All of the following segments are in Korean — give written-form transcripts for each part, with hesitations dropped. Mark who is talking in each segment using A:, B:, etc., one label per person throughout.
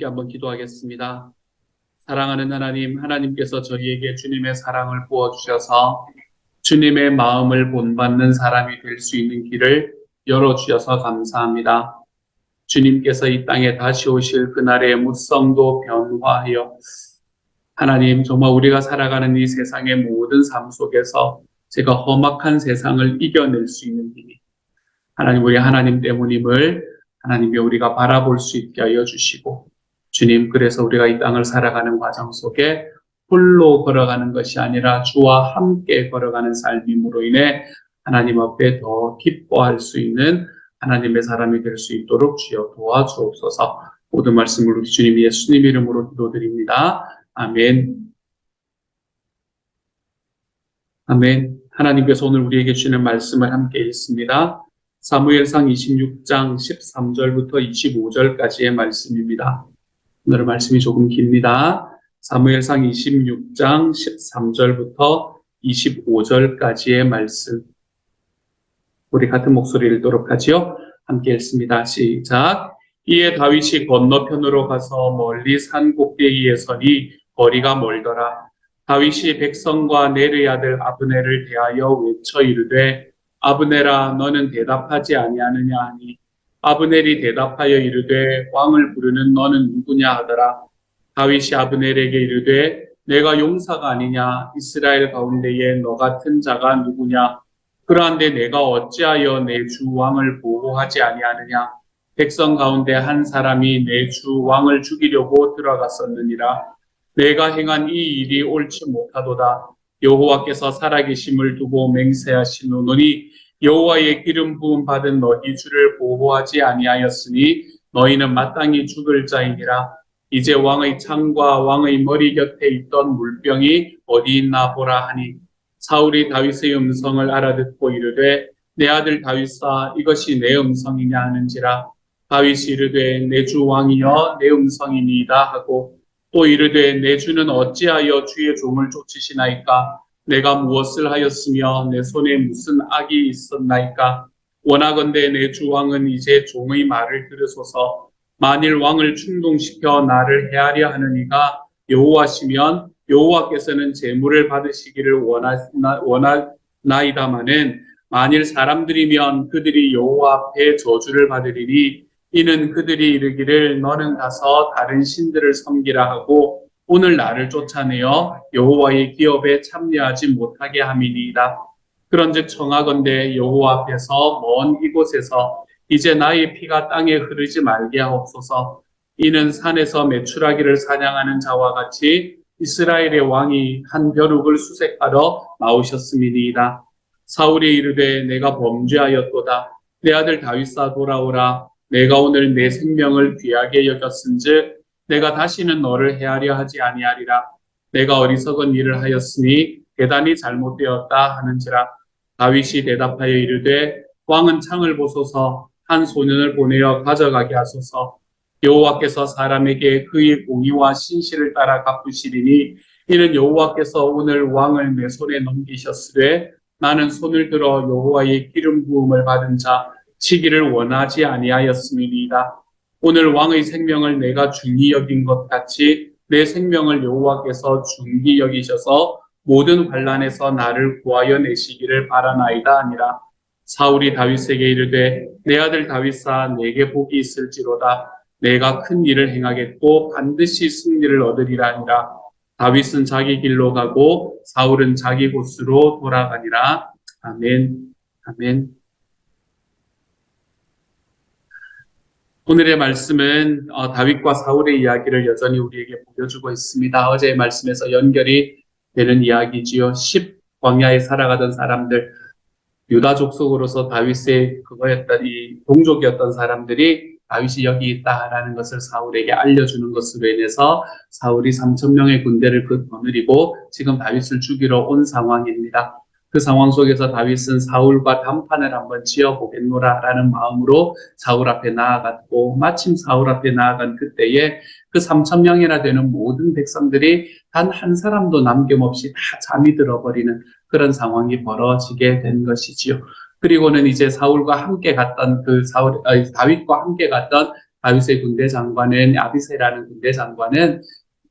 A: 함께 한번 기도하겠습니다. 사랑하는 하나님, 하나님께서 저희에게 주님의 사랑을 부어주셔서 주님의 마음을 본받는 사람이 될 수 있는 길을 열어주셔서 감사합니다. 주님께서 이 땅에 다시 오실 그날의 무성도 변화하여 하나님, 정말 우리가 살아가는 이 세상의 모든 삶 속에서 제가 험악한 세상을 이겨낼 수 있는 힘이 하나님, 우리 하나님 때문임을 하나님이 우리가 바라볼 수 있게 하여 주시고, 주님, 그래서 우리가 이 땅을 살아가는 과정 속에 홀로 걸어가는 것이 아니라 주와 함께 걸어가는 삶임으로 인해 하나님 앞에 더 기뻐할 수 있는 하나님의 사람이 될 수 있도록 주여 도와주옵소서. 모든 말씀을 우리 주님 예수님 이름으로 기도드립니다. 아멘. 아멘. 하나님께서 오늘 우리에게 주시는 말씀을 함께 읽습니다. 사무엘상 26장 13절부터 25절까지의 말씀입니다. 오늘 말씀이 조금 깁니다. 사무엘상 26장 13절부터 25절까지의 말씀. 우리 같은 목소리를 읽도록 하지요. 함께 읽습니다. 시작. 이에 다윗이 건너편으로 가서 멀리 산 꼭대기에 서니 거리가 멀더라. 다윗이 백성과 네르의 아들 아브네를 대하여 외쳐 이르되 아브네라 너는 대답하지 아니하느냐 하니 아브넬이 대답하여 이르되 왕을 부르는 너는 누구냐 하더라. 다윗이 아브넬에게 이르되 내가 용사가 아니냐 이스라엘 가운데에 너 같은 자가 누구냐 그러한데 내가 어찌하여 내 주 왕을 보호하지 아니하느냐 백성 가운데 한 사람이 내 주 왕을 죽이려고 들어갔었느니라. 내가 행한 이 일이 옳지 못하도다. 여호와께서 살아계심을 두고 맹세하시노니 여호와의 기름 부음 받은 너희 주를 보호하지 아니하였으니 너희는 마땅히 죽을 자이니라. 이제 왕의 창과 왕의 머리 곁에 있던 물병이 어디 있나 보라 하니 사울이 다윗의 음성을 알아듣고 이르되 내 아들 다윗아 이것이 내 음성이냐 하는지라. 다윗이 이르되 내 주 왕이여 내 음성이니이다 하고 또 이르되 내 주는 어찌하여 주의 종을 쫓으시나이까 내가 무엇을 하였으며 내 손에 무슨 악이 있었나이까 원하건대 내 주 왕은 이제 종의 말을 들으소서. 만일 왕을 충동시켜 나를 해하려 하는 이가 여호와시면 여호와께서는 재물을 받으시기를 원하나이다마는 만일 사람들이면 그들이 여호와 앞에 저주를 받으리니 이는 그들이 이르기를 너는 가서 다른 신들을 섬기라 하고 오늘 나를 쫓아내어 여호와의 기업에 참여하지 못하게 함이니이다. 그런즉 청하건대 여호와 앞에서 먼 이곳에서 이제 나의 피가 땅에 흐르지 말게 하옵소서. 이는 산에서 메추라기를 사냥하는 자와 같이 이스라엘의 왕이 한 벼룩을 수색하러 나오셨음이니이다. 사울이 이르되 내가 범죄하였도다. 내 아들 다윗아 돌아오라. 내가 오늘 내 생명을 귀하게 여겼은즉 내가 다시는 너를 해하려 하지 아니하리라. 내가 어리석은 일을 하였으니 대단히 잘못되었다 하는지라. 다윗이 대답하여 이르되 왕은 창을 보소서. 한 소년을 보내어 가져가게 하소서. 여호와께서 사람에게 그의 공의와 신실을 따라 갚으시리니 이는 여호와께서 오늘 왕을 내 손에 넘기셨으되 나는 손을 들어 여호와의 기름 부음을 받은 자 치기를 원하지 아니하였음이니이다. 오늘 왕의 생명을 내가 중히 여긴 것 같이 내 생명을 여호와께서 중히 여기셔서 모든 환난에서 나를 구하여 내시기를 바라나이다 하니라. 사울이 다윗에게 이르되 내 아들 다윗아 내게 복이 있을지로다. 내가 큰 일을 행하겠고 반드시 승리를 얻으리라 하니라. 다윗은 자기 길로 가고 사울은 자기 곳으로 돌아가니라. 아멘. 아멘. 오늘의 말씀은 다윗과 사울의 이야기를 여전히 우리에게 보여주고 있습니다. 어제의 말씀에서 연결이 되는 이야기지요. 10광야에 살아가던 사람들, 유다 족속으로서 다윗의 이 동족이었던 사람들이 다윗이 여기 있다라는 것을 사울에게 알려주는 것으로 인해서 사울이 3,000명의 군대를 거느리고 지금 다윗을 죽이러 온 상황입니다. 그 상황 속에서 다윗은 사울과 단판을 한번 지어보겠노라라는 마음으로 사울 앞에 나아갔고 마침 사울 앞에 나아간 그때에 그 3,000명이나 되는 모든 백성들이 단 한 사람도 남김없이 다 잠이 들어버리는 그런 상황이 벌어지게 된 것이지요. 그리고는 이제 사울과 함께 갔던 다윗과 함께 갔던 다윗의 군대 장관은 아비새라는 군대 장관은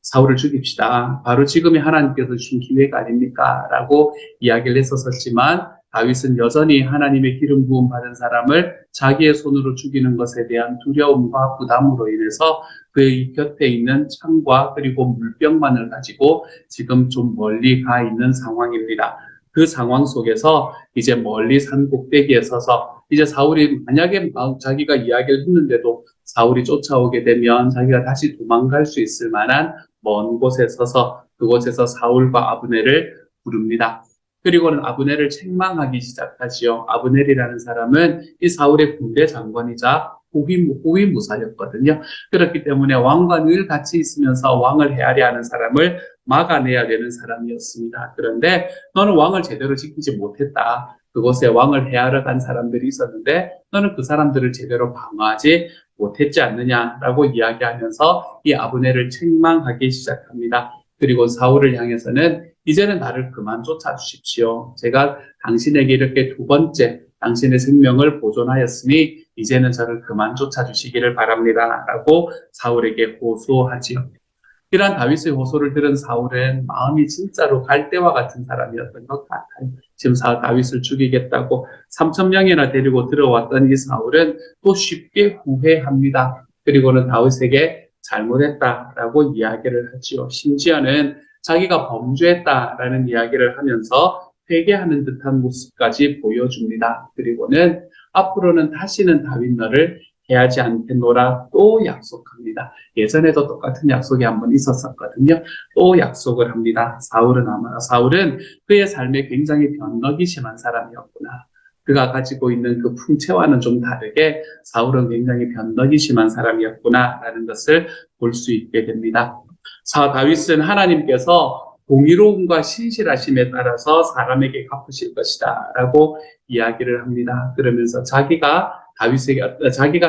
A: 사울을 죽입시다. 바로 지금이 하나님께서 주신 기회가 아닙니까? 라고 이야기를 했었지만 다윗은 여전히 하나님의 기름 부음 받은 사람을 자기의 손으로 죽이는 것에 대한 두려움과 부담으로 인해서 그의 곁에 있는 창과 그리고 물병만을 가지고 지금 좀 멀리 가 있는 상황입니다. 그 상황 속에서 이제 멀리 산 꼭대기에 서서 이제 사울이 만약에 자기가 이야기를 했는데도 사울이 쫓아오게 되면 자기가 다시 도망갈 수 있을 만한 먼 곳에 서서 그곳에서 사울과 아브넬을 부릅니다. 그리고는 아브넬을 책망하기 시작하지요. 아브넬이라는 사람은 이 사울의 군대 장관이자 호위무사였거든요. 그렇기 때문에 왕과 늘 같이 있으면서 왕을 헤아려 하는 사람을 막아내야 되는 사람이었습니다. 그런데 너는 왕을 제대로 지키지 못했다. 그곳에 왕을 헤아려 간 사람들이 있었는데 너는 그 사람들을 제대로 방어하지 못했지 않느냐라고 이야기하면서 이 아브넬을 책망하기 시작합니다. 그리고 사울을 향해서는 이제는 나를 그만 쫓아주십시오. 제가 당신에게 이렇게 두 번째 당신의 생명을 보존하였으니 이제는 저를 그만 쫓아주시기를 바랍니다. 라고 사울에게 호소하지요. 이러한 다윗의 호소를 들은 사울은 마음이 진짜로 갈대와 같은 사람이었던 것 같아요. 지금 다윗을 죽이겠다고 3,000명이나 데리고 들어왔던 이 사울은 또 쉽게 후회합니다. 그리고는 다윗에게 잘못했다라고 이야기를 하지요. 심지어는 자기가 범죄했다라는 이야기를 하면서 회개하는 듯한 모습까지 보여줍니다. 그리고는 앞으로는 다시는 다윗 너를 해하지 않겠노라 또 약속합니다. 예전에도 똑같은 약속이 한번 있었었거든요. 또 약속을 합니다. 사울은 그의 삶에 굉장히 변덕이 심한 사람이었구나. 그가 가지고 있는 그 풍채와는 좀 다르게 사울은 굉장히 변덕이 심한 사람이었구나라는 것을 볼 수 있게 됩니다. 다윗은 하나님께서 공의로움과 신실하심에 따라서 사람에게 갚으실 것이다 라고 이야기를 합니다. 그러면서 자기가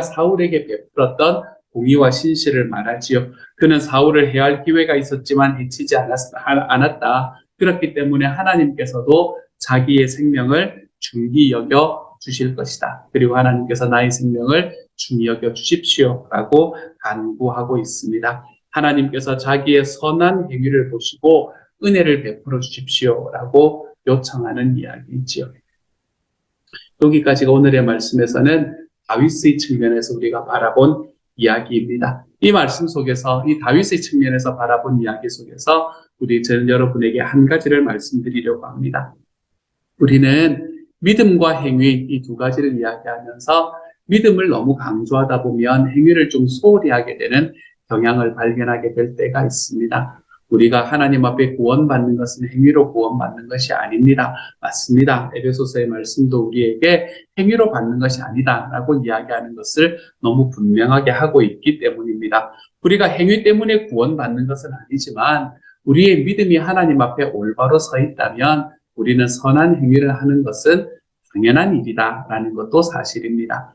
A: 사울에게 베풀었던 공의와 신실을 말하지요. 그는 사울을 해할 기회가 있었지만 해치지 않았다. 그렇기 때문에 하나님께서도 자기의 생명을 중히 여겨 주실 것이다. 그리고 하나님께서 나의 생명을 중히 여겨 주십시오 라고 간구하고 있습니다. 하나님께서 자기의 선한 행위를 보시고 은혜를 베풀어 주십시오 라고 요청하는 이야기이지요. 여기까지가 오늘의 말씀에서는 다윗의 측면에서 우리가 바라본 이야기입니다. 이 말씀 속에서 이 다윗의 측면에서 바라본 이야기 속에서 저는 여러분에게 한 가지를 말씀드리려고 합니다. 우리는 믿음과 행위 이 두 가지를 이야기하면서 믿음을 너무 강조하다 보면 행위를 좀 소홀히 하게 되는 경향을 발견하게 될 때가 있습니다. 우리가 하나님 앞에 구원받는 것은 행위로 구원받는 것이 아닙니다. 맞습니다. 에베소서의 말씀도 우리에게 행위로 받는 것이 아니다라고 이야기하는 것을 너무 분명하게 하고 있기 때문입니다. 우리가 행위 때문에 구원받는 것은 아니지만 우리의 믿음이 하나님 앞에 올바로 서 있다면 우리는 선한 행위를 하는 것은 당연한 일이다라는 것도 사실입니다.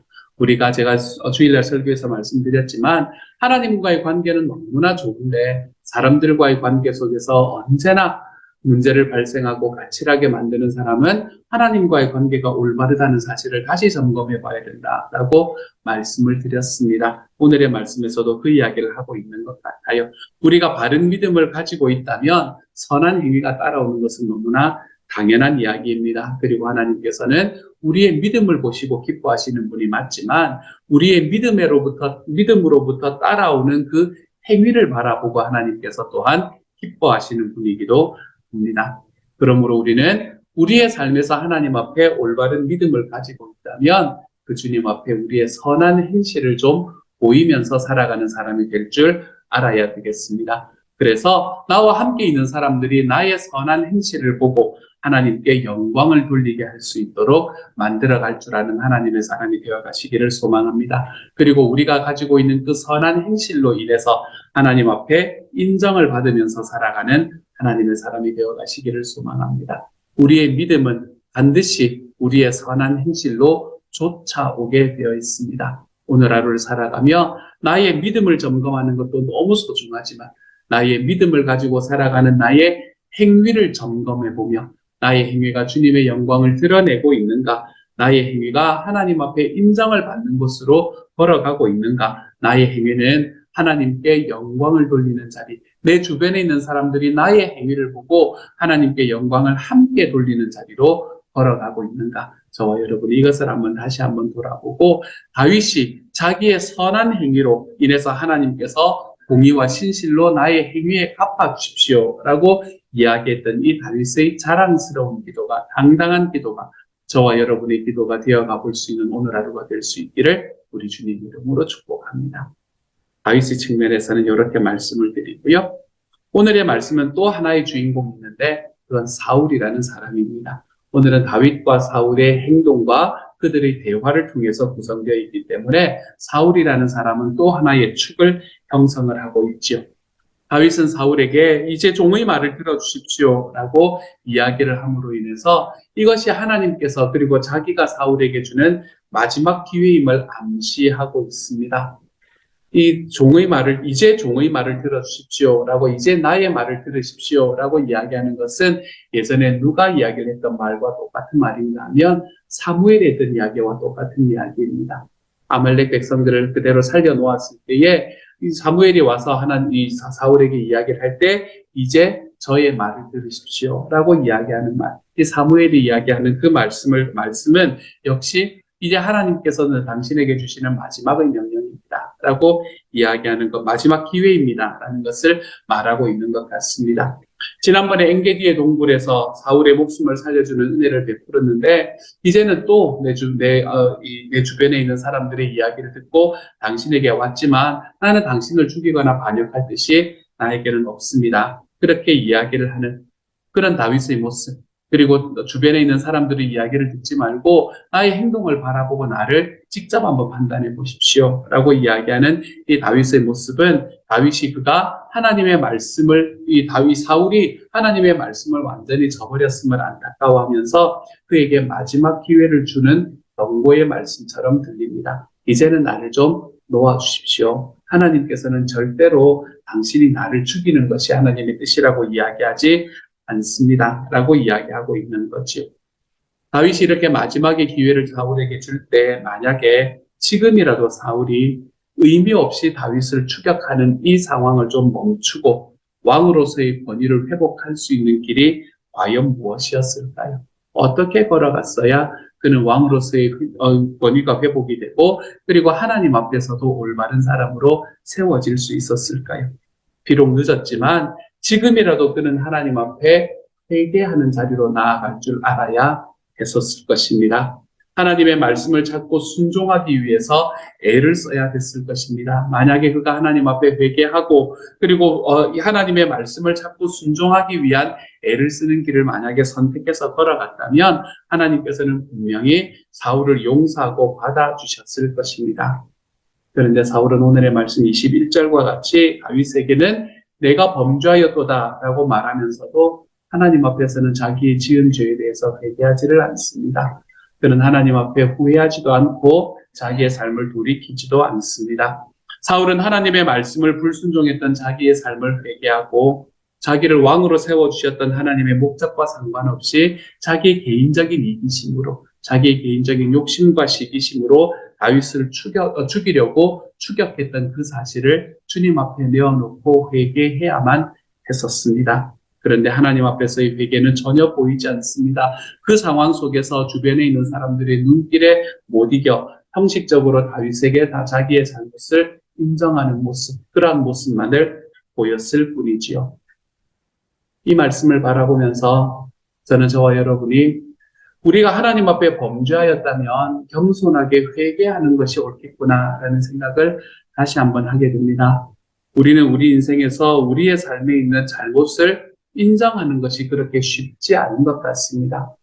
A: 제가 주일날 설교에서 말씀드렸지만 하나님과의 관계는 너무나 좋은데 사람들과의 관계 속에서 언제나 문제를 발생하고 까칠하게 만드는 사람은 하나님과의 관계가 올바르다는 사실을 다시 점검해 봐야 된다라고 말씀을 드렸습니다. 오늘의 말씀에서도 그 이야기를 하고 있는 것 같아요. 우리가 바른 믿음을 가지고 있다면 선한 행위가 따라오는 것은 너무나 당연한 이야기입니다. 그리고 하나님께서는 우리의 믿음을 보시고 기뻐하시는 분이 맞지만 우리의 믿음으로부터 따라오는 그 행위를 바라보고 하나님께서 또한 기뻐하시는 분이기도 합니다. 그러므로 우리는 우리의 삶에서 하나님 앞에 올바른 믿음을 가지고 있다면 그 주님 앞에 우리의 선한 행실을 좀 보이면서 살아가는 사람이 될 줄 알아야 되겠습니다. 그래서 나와 함께 있는 사람들이 나의 선한 행실을 보고 하나님께 영광을 돌리게 할 수 있도록 만들어갈 줄 아는 하나님의 사람이 되어가시기를 소망합니다. 그리고 우리가 가지고 있는 그 선한 행실로 인해서 하나님 앞에 인정을 받으면서 살아가는 하나님의 사람이 되어가시기를 소망합니다. 우리의 믿음은 반드시 우리의 선한 행실로 쫓아오게 되어 있습니다. 오늘 하루를 살아가며 나의 믿음을 점검하는 것도 너무 소중하지만 나의 믿음을 가지고 살아가는 나의 행위를 점검해보며 나의 행위가 주님의 영광을 드러내고 있는가? 나의 행위가 하나님 앞에 인정을 받는 곳으로 걸어가고 있는가? 나의 행위는 하나님께 영광을 돌리는 자리, 내 주변에 있는 사람들이 나의 행위를 보고 하나님께 영광을 함께 돌리는 자리로 걸어가고 있는가? 저와 여러분이 이것을 다시 한번 돌아보고 다윗이 자기의 선한 행위로 인해서 하나님께서 공의와 신실로 나의 행위에 갚아주십시오라고 이야기했던 이 다윗의 자랑스러운 기도가, 당당한 기도가 저와 여러분의 기도가 되어가 볼 수 있는 오늘 하루가 될 수 있기를 우리 주님 이름으로 축복합니다. 다윗의 측면에서는 이렇게 말씀을 드리고요. 오늘의 말씀은 또 하나의 주인공이 있는데 그건 사울이라는 사람입니다. 오늘은 다윗과 사울의 행동과 그들의 대화를 통해서 구성되어 있기 때문에 사울이라는 사람은 또 하나의 축을 형성을 하고 있지요. 다윗은 사울에게 이제 종의 말을 들어주십시오 라고 이야기를 함으로 인해서 이것이 하나님께서 그리고 자기가 사울에게 주는 마지막 기회임을 암시하고 있습니다. 이 종의 말을, 이제 종의 말을 들어주십시오 라고, 이제 나의 말을 들으십시오 라고 이야기하는 것은 예전에 누가 이야기를 했던 말과 똑같은 말인가 하면 사무엘이 했던 이야기와 똑같은 이야기입니다. 아말렉 백성들을 그대로 살려놓았을 때에 이 사무엘이 와서 이 사울에게 이야기를 할 때 이제 저의 말을 들으십시오 라고 이야기하는 말, 이 사무엘이 이야기하는 그 말씀은 역시 이제 하나님께서는 당신에게 주시는 마지막의 명령입니다 라고 이야기하는 것, 마지막 기회입니다 라는 것을 말하고 있는 것 같습니다. 지난번에 엔게디의 동굴에서 사울의 목숨을 살려주는 은혜를 베풀었는데 이제는 또 내 주변에 있는 사람들의 이야기를 듣고 당신에게 왔지만 나는 당신을 죽이거나 반역할 뜻이 나에게는 없습니다. 그렇게 이야기를 하는 그런 다윗의 모습, 그리고 주변에 있는 사람들의 이야기를 듣지 말고 나의 행동을 바라보고 나를 직접 한번 판단해 보십시오 라고 이야기하는 이 다윗의 모습은 다윗이 그가 하나님의 말씀을, 사울이 하나님의 말씀을 완전히 저버렸음을 안타까워하면서 그에게 마지막 기회를 주는 경고의 말씀처럼 들립니다. 이제는 나를 좀 놓아주십시오. 하나님께서는 절대로 당신이 나를 죽이는 것이 하나님의 뜻이라고 이야기하지 않습니다 라고 이야기하고 있는 거지요. 다윗이 이렇게 마지막의 기회를 사울에게 줄 때 만약에 지금이라도 사울이 의미 없이 다윗을 추격하는 이 상황을 좀 멈추고 왕으로서의 권위를 회복할 수 있는 길이 과연 무엇이었을까요? 어떻게 걸어갔어야 그는 왕으로서의 권위가 회복이 되고 그리고 하나님 앞에서도 올바른 사람으로 세워질 수 있었을까요? 비록 늦었지만 지금이라도 그는 하나님 앞에 회개하는 자리로 나아갈 줄 알아야 했었을 것입니다. 하나님의 말씀을 찾고 순종하기 위해서 애를 써야 됐을 것입니다. 만약에 그가 하나님 앞에 회개하고 그리고 하나님의 말씀을 찾고 순종하기 위한 애를 쓰는 길을 만약에 선택해서 걸어갔다면 하나님께서는 분명히 사울을 용서하고 받아주셨을 것입니다. 그런데 사울은 오늘의 말씀 21절과 같이 다윗에게는 내가 범죄하였도다 라고 말하면서도 하나님 앞에서는 자기의 지은 죄에 대해서 회개하지를 않습니다. 그는 하나님 앞에 후회하지도 않고 자기의 삶을 돌이키지도 않습니다. 사울은 하나님의 말씀을 불순종했던 자기의 삶을 회개하고 자기를 왕으로 세워주셨던 하나님의 목적과 상관없이 자기 개인적인 이기심으로, 자기 개인적인 욕심과 시기심으로 다윗을 죽이려고 추격했던 그 사실을 주님 앞에 내어놓고 회개해야만 했었습니다. 그런데 하나님 앞에서의 회개는 전혀 보이지 않습니다. 그 상황 속에서 주변에 있는 사람들의 눈길에 못 이겨 형식적으로 다윗에게 다 자기의 잘못을 인정하는 모습, 그러한 모습만을 보였을 뿐이지요. 이 말씀을 바라보면서 저는 저와 여러분이 우리가 하나님 앞에 범죄하였다면 겸손하게 회개하는 것이 옳겠구나라는 생각을 다시 한번 하게 됩니다. 우리는 우리 인생에서 우리의 삶에 있는 잘못을 인정하는 것이 그렇게 쉽지 않은 것 같습니다.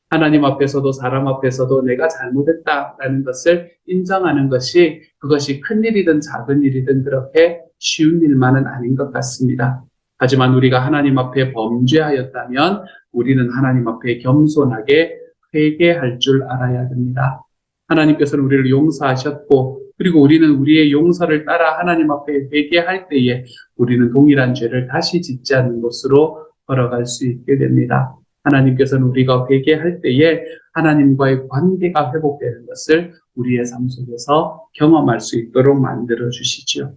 A: 하나님 앞에서도 사람 앞에서도 내가 잘못했다라는 것을 인정하는 것이 그것이 큰 일이든 작은 일이든 그렇게 쉬운 일만은 아닌 것 같습니다. 하지만 우리가 하나님 앞에 범죄하였다면 우리는 하나님 앞에 겸손하게 회개할 줄 알아야 됩니다. 하나님께서는 우리를 용서하셨고 그리고 우리는 우리의 용서를 따라 하나님 앞에 회개할 때에 우리는 동일한 죄를 다시 짓지 않는 것으로 걸어갈 수 있게 됩니다. 하나님께서는 우리가 회개할 때에 하나님과의 관계가 회복되는 것을 우리의 삶 속에서 경험할 수 있도록 만들어 주시지요.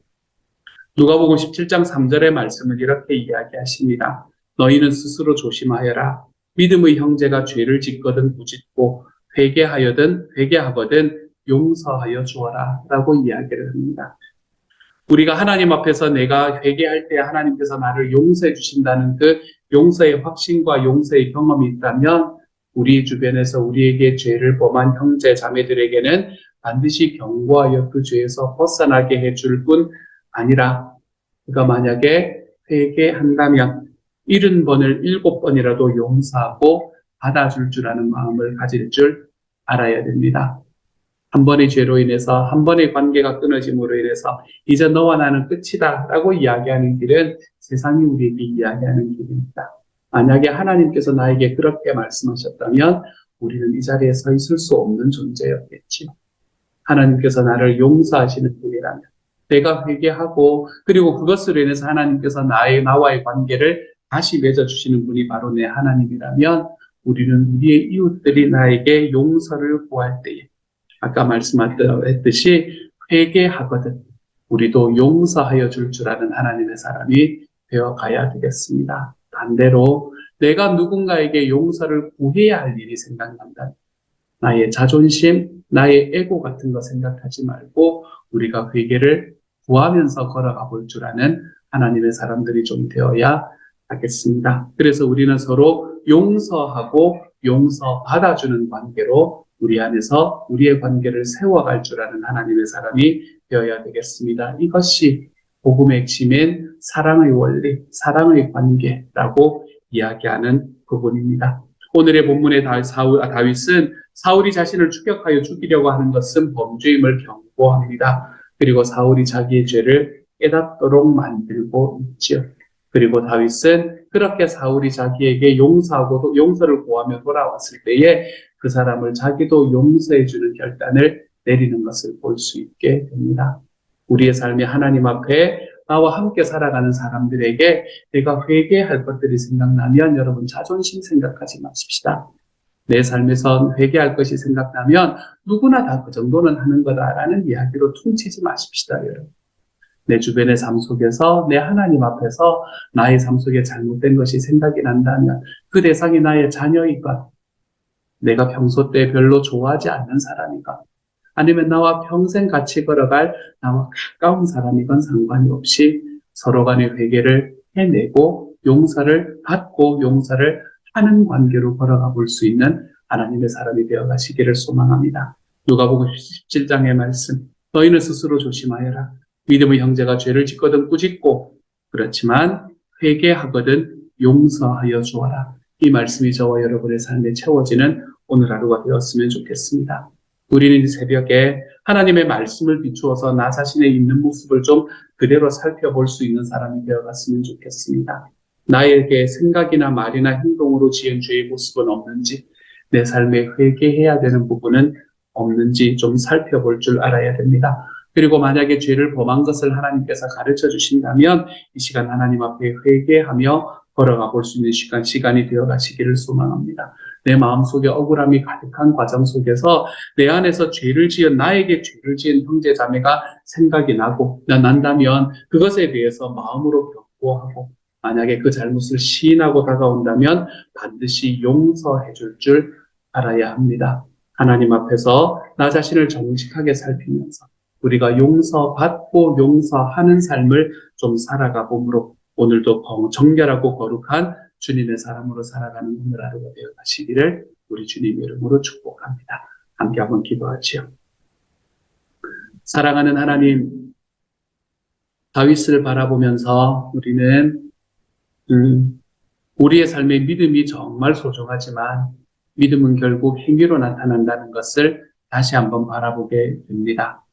A: 누가복음 17장 3절의 말씀은 이렇게 이야기하십니다. 너희는 스스로 조심하여라. 믿음의 형제가 죄를 짓거든 부짓고 회개하거든 용서하여 주어라 라고 이야기를 합니다. 우리가 하나님 앞에서 내가 회개할 때 하나님께서 나를 용서해 주신다는 그 용서의 확신과 용서의 경험이 있다면 우리 주변에서 우리에게 죄를 범한 형제 자매들에게는 반드시 경고하여 그 죄에서 벗어나게 해줄 뿐 아니라 그가 만약에 회개한다면 70번을 7번이라도 용서하고 받아줄 줄 아는 마음을 가질 줄 알아야 됩니다. 한 번의 죄로 인해서 한 번의 관계가 끊어짐으로 인해서 이제 너와 나는 끝이다 라고 이야기하는 길은 세상이 우리에게 이야기하는 길입니다. 만약에 하나님께서 나에게 그렇게 말씀하셨다면 우리는 이 자리에 서 있을 수 없는 존재였겠지요. 하나님께서 나를 용서하시는 분이라면 내가 회개하고 그리고 그것으로 인해서 하나님께서 나와의 관계를 다시 맺어주시는 분이 바로 내 하나님이라면 우리는 우리의 이웃들이 나에게 용서를 구할 때에 아까 말씀했듯이 회개하거든 우리도 용서하여 줄 줄 아는 하나님의 사람이 되어가야 되겠습니다. 반대로 내가 누군가에게 용서를 구해야 할 일이 생각난다. 나의 자존심, 나의 에고 같은 거 생각하지 말고 우리가 회개를 구하면서 걸어가 볼 줄 아는 하나님의 사람들이 좀 되어야 하겠습니다. 그래서 우리는 서로 용서하고 용서받아주는 관계로 우리 안에서 우리의 관계를 세워갈 줄 아는 하나님의 사람이 되어야 되겠습니다. 이것이 복음의 핵심인 사랑의 원리, 사랑의 관계라고 이야기하는 부분입니다. 오늘의 본문의 다윗은 사울이 자신을 추격하여 죽이려고 하는 것은 범죄임을 경고합니다. 그리고 사울이 자기의 죄를 깨닫도록 만들고 있지요. 그리고 다윗은 그렇게 사울이 자기에게 용서하고도 용서를 구하며 돌아왔을 때에 그 사람을 자기도 용서해주는 결단을 내리는 것을 볼 수 있게 됩니다. 우리의 삶이 하나님 앞에 나와 함께 살아가는 사람들에게 내가 회개할 것들이 생각나면 여러분 자존심 생각하지 마십시다. 내 삶에선 회개할 것이 생각나면 누구나 다 그 정도는 하는 거다라는 이야기로 퉁치지 마십시다, 여러분. 내 주변의 삶 속에서 내 하나님 앞에서 나의 삶 속에 잘못된 것이 생각이 난다면 그 대상이 나의 자녀이건 내가 평소 때 별로 좋아하지 않는 사람이건 아니면 나와 평생 같이 걸어갈 나와 가까운 사람이건 상관이 없이 서로 간의 회개를 해내고 용서를 받고 용서를 하는 관계로 걸어가 볼 수 있는 하나님의 사람이 되어 가시기를 소망합니다. 누가복음 17장의 말씀 너희는 스스로 조심하여라. 믿음의 형제가 죄를 짓거든 꾸짖고 그렇지만 회개하거든 용서하여 주어라. 이 말씀이 저와 여러분의 삶에 채워지는 오늘 하루가 되었으면 좋겠습니다. 우리는 이 새벽에 하나님의 말씀을 비추어서 나 자신의 있는 모습을 좀 그대로 살펴볼 수 있는 사람이 되어갔으면 좋겠습니다. 나에게 생각이나 말이나 행동으로 지은 죄의 모습은 없는지, 내 삶에 회개해야 되는 부분은 없는지 좀 살펴볼 줄 알아야 됩니다. 그리고 만약에 죄를 범한 것을 하나님께서 가르쳐 주신다면 이 시간 하나님 앞에 회개하며 걸어가 볼 수 있는 시간이 되어 가시기를 소망합니다. 내 마음속에 억울함이 가득한 과정 속에서 내 안에서 나에게 죄를 지은 형제 자매가 생각이 난다면 그것에 대해서 마음으로 경고하고 만약에 그 잘못을 시인하고 다가온다면 반드시 용서해 줄 줄 알아야 합니다. 하나님 앞에서 나 자신을 정직하게 살피면서 우리가 용서받고 용서하는 삶을 좀 살아가 보므로 오늘도 정결하고 거룩한 주님의 사람으로 살아가는 오늘 하루가 되어 가시기를 우리 주님 이름으로 축복합니다. 함께 한번 기도하지요. 사랑하는 하나님, 다윗을 바라보면서 우리는 우리의 삶의 믿음이 정말 소중하지만 믿음은 결국 행위로 나타난다는 것을 다시 한번 바라보게 됩니다.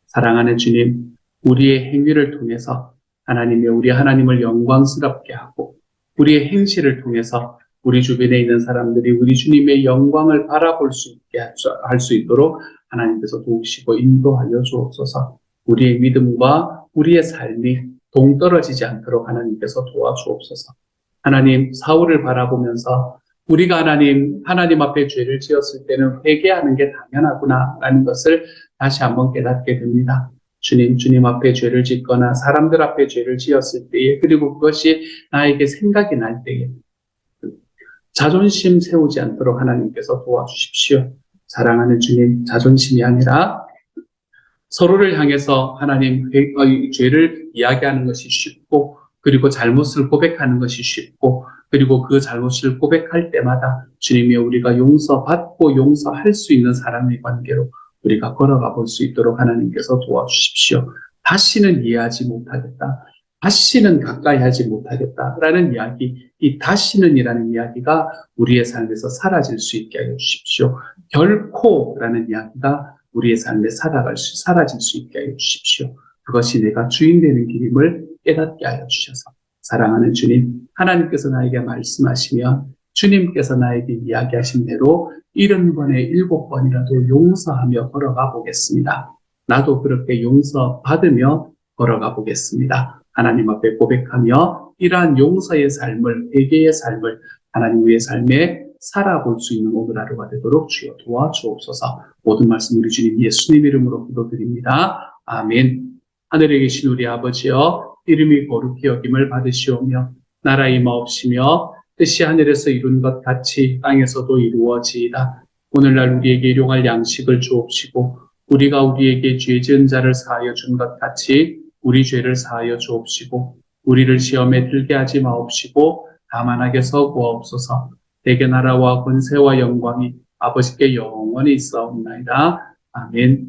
A: 사랑하는 주님, 우리의 행위를 통해서 우리 하나님을 영광스럽게 하고 우리의 행실을 통해서 우리 주변에 있는 사람들이 우리 주님의 영광을 바라볼 수 있게 할 수 있도록 하나님께서 도우시고 인도하여 주옵소서. 우리의 믿음과 우리의 삶이 동떨어지지 않도록 하나님께서 도와주옵소서. 하나님, 사울을 바라보면서 우리가 하나님 앞에 죄를 지었을 때는 회개하는 게 당연하구나라는 것을 다시 한번 깨닫게 됩니다. 주님 앞에 죄를 짓거나 사람들 앞에 죄를 지었을 때에, 그리고 그것이 나에게 생각이 날 때에 자존심 세우지 않도록 하나님께서 도와주십시오. 사랑하는 주님, 자존심이 아니라 서로를 향해서 죄를 이야기하는 것이 쉽고, 그리고 잘못을 고백하는 것이 쉽고, 그리고 그 잘못을 고백할 때마다 주님이 우리가 용서받고 용서할 수 있는 사람의 관계로 우리가 걸어가 볼 수 있도록 하나님께서 도와주십시오. 다시는 이해하지 못하겠다. 다시는 가까이 하지 못하겠다라는 이야기, 이 다시는이라는 이야기가 우리의 삶에서 사라질 수 있게 하여 주십시오. 결코라는 이야기가 우리의 삶에 사라질 수 있게 하여 주십시오. 그것이 내가 주인 되는 길임을 깨닫게 하여 주셔서, 사랑하는 주님, 하나님께서 나에게 말씀하시면 주님께서 나에게 이야기하신 대로 70번에 7번이라도 용서하며 걸어가 보겠습니다. 나도 그렇게 용서받으며 걸어가 보겠습니다. 하나님 앞에 고백하며 이러한 용서의 삶을, 회개의 삶을 하나님의 삶에 살아볼 수 있는 오늘 하루가 되도록 주여 도와주옵소서. 모든 말씀 우리 주님 예수님 이름으로 기도드립니다. 아멘. 하늘에 계신 우리 아버지여, 이름이 거룩히 여김을 받으시오며 나라 임하옵시며 뜻이 하늘에서 이룬 것 같이 땅에서도 이루어지이다. 오늘날 우리에게 일용할 양식을 주옵시고 우리가 우리에게 죄 지은 자를 사하여 준 것 같이 우리 죄를 사하여 주옵시고 우리를 시험에 들게 하지 마옵시고 다만 악에서 구하옵소서. 대개 나라와 권세와 영광이 아버지께 영원히 있사옵나이다. 아멘.